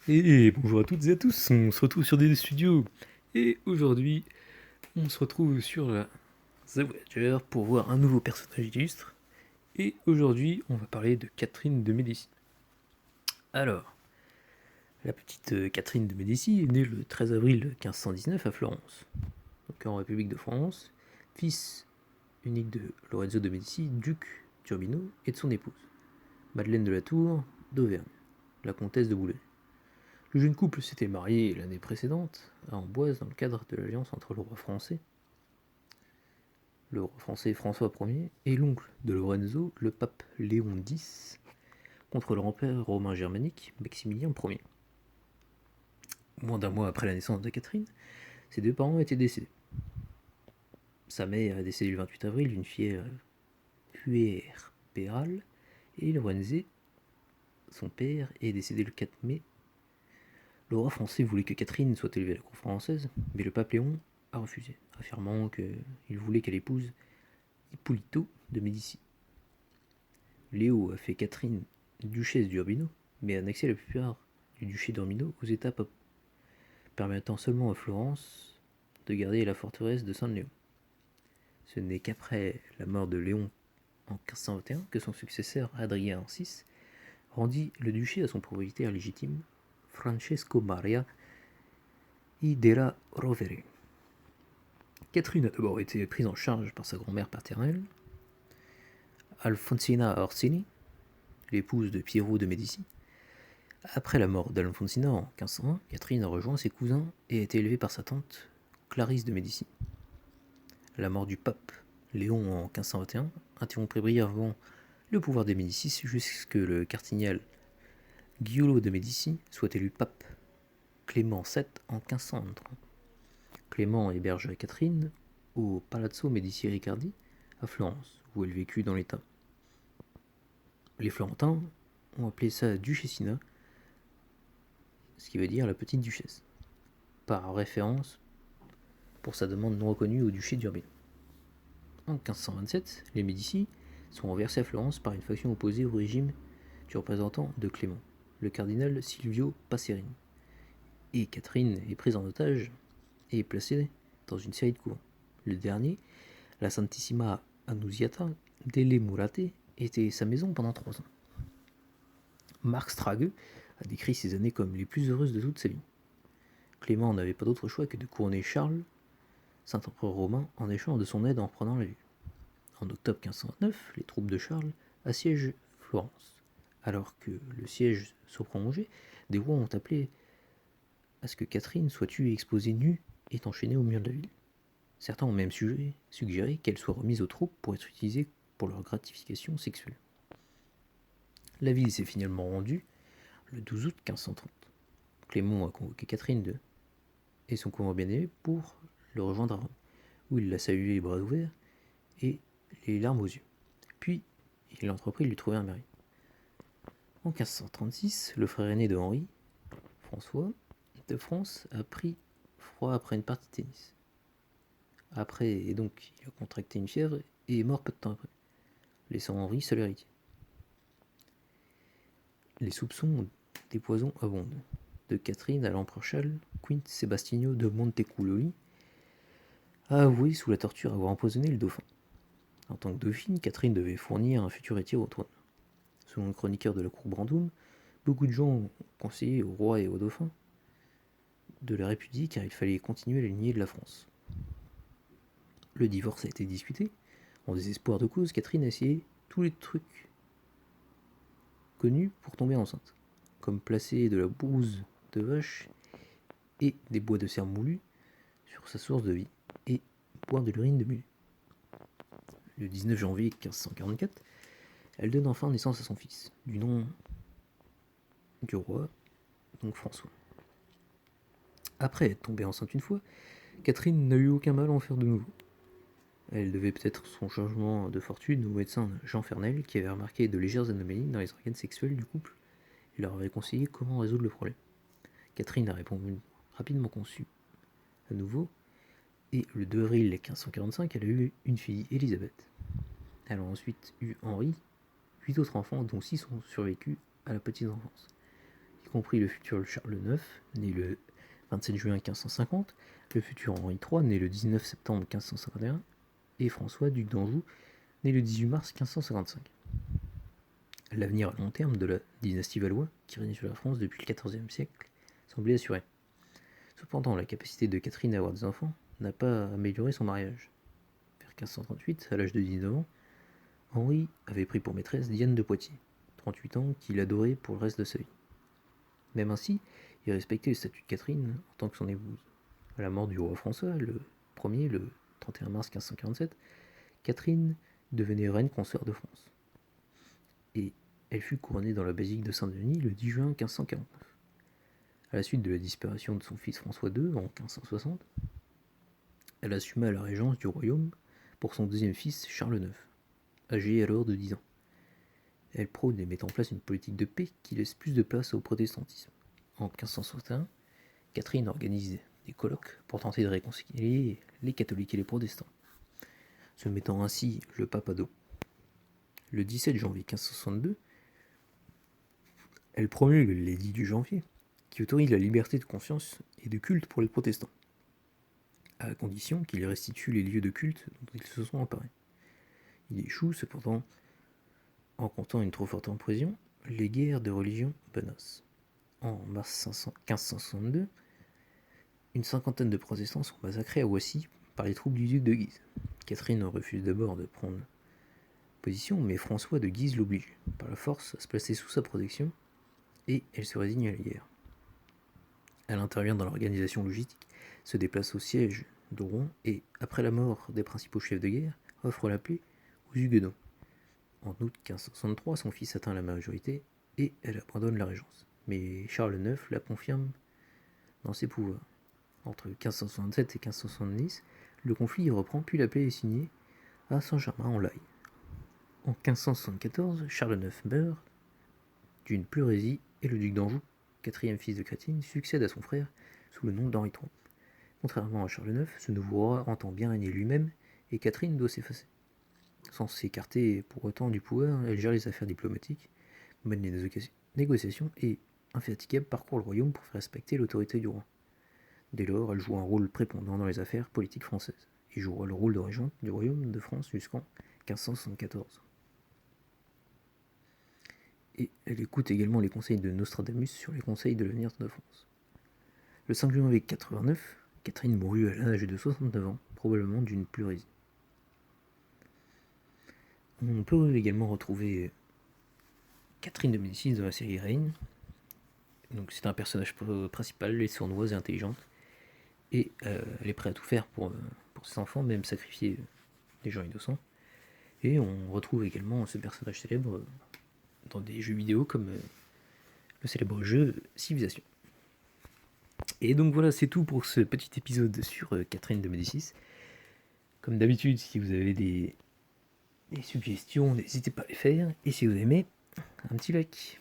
Et bonjour à toutes et à tous, on se retrouve sur des studios. Et aujourd'hui, on se retrouve sur la The Voyager pour voir un nouveau personnage illustre. Et aujourd'hui, on va parler de Catherine de Médicis. Alors, la petite Catherine de Médicis est née le 13 avril 1519 à Florence, donc en République de France, fils unique de Lorenzo de Médicis, duc d'Urbino, et de son épouse, Madeleine de la Tour d'Auvergne, la comtesse de Boulogne. Le jeune couple s'était marié l'année précédente à Amboise dans le cadre de l'alliance entre le roi français François Ier, et l'oncle de Lorenzo, le pape Léon X, contre l'empereur romain germanique Maximilien Ier. Moins d'un mois après la naissance de Catherine, ses deux parents étaient décédés. Sa mère est décédée le 28 avril d'une fièvre puerpérale, et Lorenzo, son père, est décédé le 4 mai. Le roi français voulait que Catherine soit élevée à la cour française, mais le pape Léon a refusé, affirmant qu'il voulait qu'elle épouse Hippolito de Médicis. Léo a fait Catherine duchesse d'Urbino, mais a annexé la plupart du duché d'Urbino aux États papaux, permettant seulement à Florence de garder la forteresse de San Léon. Ce n'est qu'après la mort de Léon en 1521 que son successeur Adrien VI rendit le duché à son propriétaire légitime, Francesco Maria I della Rovere. Catherine a d'abord été prise en charge par sa grand-mère paternelle, Alfonsina Orsini, l'épouse de Piero de Médicis. Après la mort d'Alfonsina en 1501, Catherine a rejoint ses cousins et a été élevée par sa tante Clarisse de Médicis. La mort du pape Léon en 1521 interrompait brièvement le pouvoir des Médicis jusque le cardinal Giulio de Médicis soit élu pape Clément VII en 1523. Clément héberge Catherine au Palazzo Medici Riccardi à Florence, où elle vécut dans l'état. Les Florentins ont appelé ça Duchessina, ce qui veut dire la petite duchesse, par référence pour sa demande non reconnue au duché d'Urbino. En 1527, les Médicis sont renversés à Florence par une faction opposée au régime du représentant de Clément, le cardinal Silvio Passerini. Et Catherine est prise en otage et est placée dans une série de couvents. Le dernier, la Santissima Annunziata delle Murate, était sa maison pendant 3 ans. Marc Strage a décrit ces années comme les plus heureuses de toute sa vie. Clément n'avait pas d'autre choix que de couronner Charles, Saint-Empereur romain, en échange de son aide en prenant la vue. En octobre 1529, les troupes de Charles assiègent Florence. Alors que le siège se prolongeait, des rois ont appelé à ce que Catherine soit tuée exposée nue et enchaînée au mur de la ville. Certains ont même suggéré qu'elle soit remise aux troupes pour être utilisée pour leur gratification sexuelle. La ville s'est finalement rendue le 12 août 1530. Clément a convoqué Catherine et son convoi bien-aimé pour le rejoindre à Rome, où il l'a salué les bras ouverts et les larmes aux yeux. Puis, il a entrepris de lui trouver un mari. En 1536, le frère aîné de Henri, François de France, a pris froid après une partie de tennis. Et donc, il a contracté une fièvre et est mort peu de temps après, laissant Henri seul héritier. Les soupçons des poisons abondent. De Catherine à l'empereur Charles, Quint Sebastiano de Montecuccoli a avoué sous la torture avoir empoisonné le dauphin. En tant que dauphine, Catherine devait fournir un futur héritier au trône. Selon le chroniqueur de la cour Brandôme, beaucoup de gens ont conseillé au roi et au dauphin de la répudier car il fallait continuer la lignée de la France. Le divorce a été discuté. En désespoir de cause, Catherine a essayé tous les trucs connus pour tomber enceinte, comme placer de la bouse de vache et des bois de serre moulus sur sa source de vie, et boire de l'urine de mulet. Le 19 janvier 1544, elle donne enfin naissance à son fils, du nom du roi, donc François. Après être tombée enceinte une fois, Catherine n'a eu aucun mal à en faire de nouveau. Elle devait peut-être son changement de fortune au médecin Jean Fernel, qui avait remarqué de légères anomalies dans les organes sexuels du couple et leur avait conseillé comment résoudre le problème. Catherine a répondu rapidement conçu à nouveau, et le 2 avril 1545, elle a eu une fille, Élisabeth. Elle a ensuite eu Henri, 8 autres enfants, dont 6 ont survécu à la petite enfance. compris le futur Charles IX, né le 27 juin 1550, le futur Henri III, né le 19 septembre 1551, et François, duc d'Anjou, né le 18 mars 1555. L'avenir à long terme de la dynastie Valois, qui régnait sur la France depuis le XIVe siècle, semblait assuré. Cependant, la capacité de Catherine à avoir des enfants n'a pas amélioré son mariage. Vers 1538, à l'âge de 19 ans, Henri avait pris pour maîtresse Diane de Poitiers, 38 ans, qu'il adorait pour le reste de sa vie. Même ainsi, il respectait le statut de Catherine en tant que son épouse. À la mort du roi François, le 31 mars 1547, Catherine devenait reine consort de France. Et elle fut couronnée dans la basilique de Saint-Denis le 10 juin 1549. À la suite de la disparition de son fils François II en 1560, elle assuma la régence du royaume pour son deuxième fils Charles IX, âgé alors de 10 ans. Elle prône et met en place une politique de paix qui laisse plus de place au protestantisme. En 1561, Catherine organise des colloques pour tenter de réconcilier les catholiques et les protestants, se mettant ainsi le pape à dos. Le 17 janvier 1562, elle promulgue l'édit du janvier, qui autorise la liberté de conscience et de culte pour les protestants, à condition qu'ils restituent les lieux de culte dont ils se sont emparés. Il échoue cependant en comptant une trop forte impression, les guerres de religion menacent. En mars 1562, une cinquantaine de protestants sont massacrés à Oissy par les troupes du duc de Guise. Catherine refuse d'abord de prendre position, mais François de Guise l'oblige, par la force, à se placer sous sa protection, et elle se résigne à la guerre. Elle intervient dans l'organisation logistique, se déplace au siège de Rouen et, après la mort des principaux chefs de guerre, offre la paix aux Huguenots. En août 1563, son fils atteint la majorité et elle abandonne la régence. Mais Charles IX la confirme dans ses pouvoirs. Entre 1567 et 1570, le conflit reprend puis la paix est signée à Saint-Germain-en-Laye. En 1574, Charles IX meurt d'une pleurésie et le duc d'Anjou, quatrième fils de Catherine, succède à son frère sous le nom d'Henri III. Contrairement à Charles IX, ce nouveau roi entend bien régner lui-même et Catherine doit s'effacer. Sans s'écarter pour autant du pouvoir, elle gère les affaires diplomatiques, mène les négociations et, infatigable, parcourt le royaume pour faire respecter l'autorité du roi. Dès lors, elle joue un rôle prépondérant dans les affaires politiques françaises et jouera le rôle de régente du royaume de France jusqu'en 1574. Et elle écoute également les conseils de Nostradamus sur les conseils de l'avenir de France. Le 5 janvier 89, Catherine mourut à l'âge de 69 ans, probablement d'une pleurésie. On peut également retrouver Catherine de Médicis dans la série Reign. Donc c'est un personnage principal, elle est sournoise et intelligente. Et elle est prête à tout faire pour ses enfants, même sacrifier des gens innocents. Et on retrouve également ce personnage célèbre dans des jeux vidéo comme le célèbre jeu Civilization. Et donc voilà, c'est tout pour ce petit épisode sur Catherine de Médicis. Comme d'habitude, si vous avez des suggestions, n'hésitez pas à les faire. Et si vous aimez, un petit like.